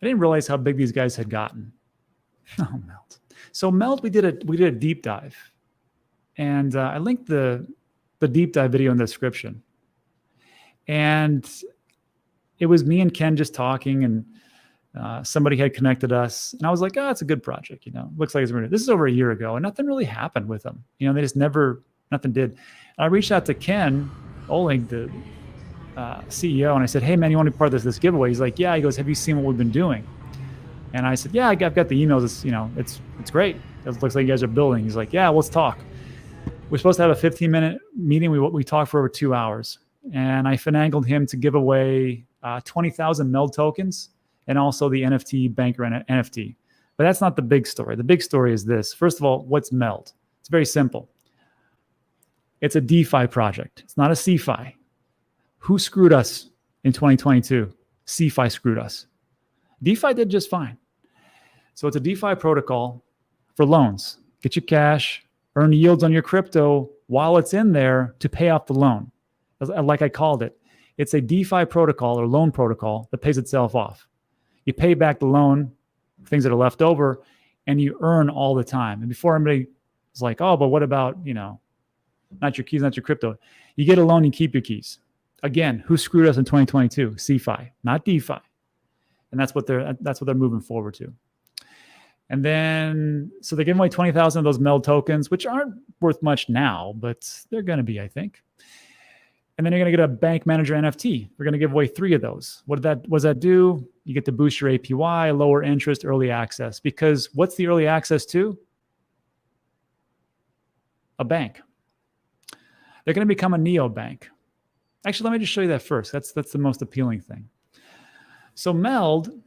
I didn't realize how big these guys had gotten. Oh, Meld. So Meld, we did a deep dive, and I linked the deep dive video in the description. And it was me and Ken just talking, and somebody had connected us, and I was like, "Oh, it's a good project. Looks like it's this is over a year ago, and nothing really happened with them. They just nothing did." And I reached out to Ken Oling, the CEO, and I said, "Hey, man, you want to be part of this giveaway?" He's like, "Yeah." He goes, "Have you seen what we've been doing?" And I said, "Yeah, I've got the emails. It's great. It looks like you guys are building." He's like, "Yeah, let's talk." We're supposed to have a 15-minute meeting. We talked for over 2 hours, and I finagled him to give away 20,000 Meld tokens and also the NFT banker NFT. But that's not the big story. The big story is this. First of all, what's Meld? It's very simple. It's a DeFi project. It's not a CeFi. Who screwed us in 2022? CeFi screwed us. DeFi did just fine. So it's a DeFi protocol for loans. Get your cash, earn yields on your crypto while it's in there to pay off the loan. Like I called it, it's a DeFi protocol or loan protocol that pays itself off. You pay back the loan, things that are left over, and you earn all the time. And before everybody was like, "Oh, but what about, not your keys, not your crypto." You get a loan, you keep your keys. Again, who screwed us in 2022? CeFi, not DeFi. And that's what they're moving forward to. And then, so they're giving away 20,000 of those Meld tokens, which aren't worth much now, but they're going to be, I think. And then you're going to get a bank manager NFT. We're going to give away 3 of those. What does that do? You get to boost your APY, lower interest, early access. Because what's the early access to? A bank. They're going to become a neobank. Actually, let me just show you that first. That's the most appealing thing. So Meld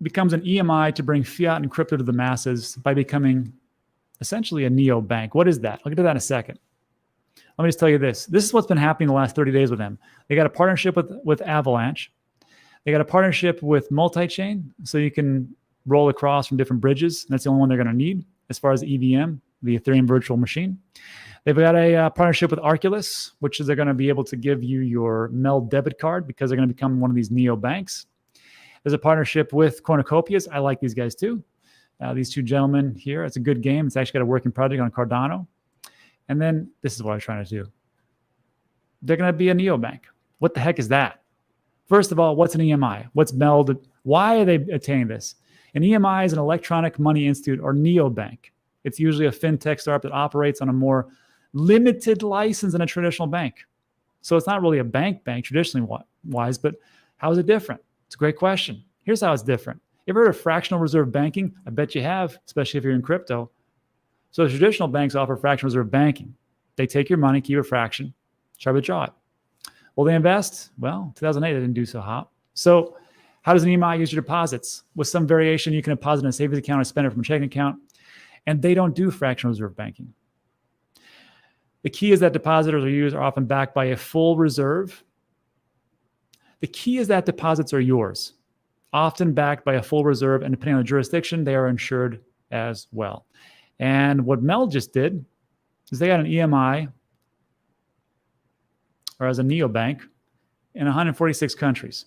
becomes an EMI to bring fiat and crypto to the masses by becoming essentially a neobank. What is that? I'll get to that in a second. Let me just tell you this. This is what's been happening the last 30 days with them. They got a partnership with Avalanche. They got a partnership with Multi-Chain, so you can roll across from different bridges. That's the only one they're going to need as far as EVM, the Ethereum virtual machine. They've got a partnership with Arculus, which is they're going to be able to give you your Meld debit card because they're going to become one of these neobanks. There's a partnership with Cornucopias. I like these guys too. These 2 gentlemen here. It's a good game. It's actually got a working project on Cardano. And then this is what I'm trying to do. They're going to be a neobank. What the heck is that? First of all, what's an EMI? What's Meld? Why are they attaining this? An EMI is an electronic money institute or neobank. It's usually a fintech startup that operates on a more limited license than a traditional bank. So it's not really a bank traditionally wise, but how is it different? It's a great question. Here's how it's different. You ever heard of fractional reserve banking? I bet you have, especially if you're in crypto. So traditional banks offer fractional reserve banking. They take your money, keep a fraction, arbitrage it. Will they invest? Well, 2008, they didn't do so hot. So how does an EMI use your deposits? With some variation, you can deposit in a savings account or spend it from a checking account. And they don't do fractional reserve banking. The key is that depositors are often backed by a full reserve. The key is that deposits are yours, often backed by a full reserve, and depending on the jurisdiction, they are insured as well. And what Meld just did is they got an EMI, or as a neobank, in 146 countries.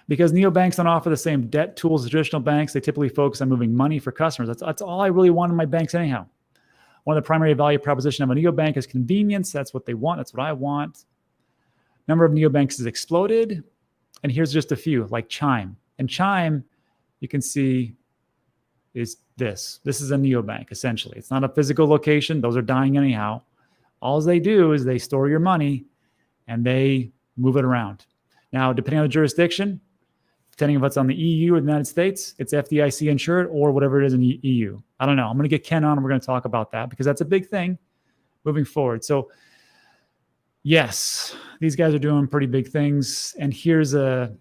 Because neobanks don't offer the same debt tools as traditional banks, they typically focus on moving money for customers. That's all I really want in my banks anyhow. One of the primary value proposition of a neobank is convenience. That's what they want. That's what I want. Number of neobanks has exploded. And here's just a few, like Chime. And Chime, you can see, is this. This is a neobank, essentially. It's not a physical location. Those are dying anyhow. All they do is they store your money and they move it around. Now, depending on the jurisdiction, depending if it's on the EU or the United States, it's FDIC insured or whatever it is in the EU. I don't know. I'm going to get Ken on and we're going to talk about that because that's a big thing moving forward. So yes, these guys are doing pretty big things. And here's a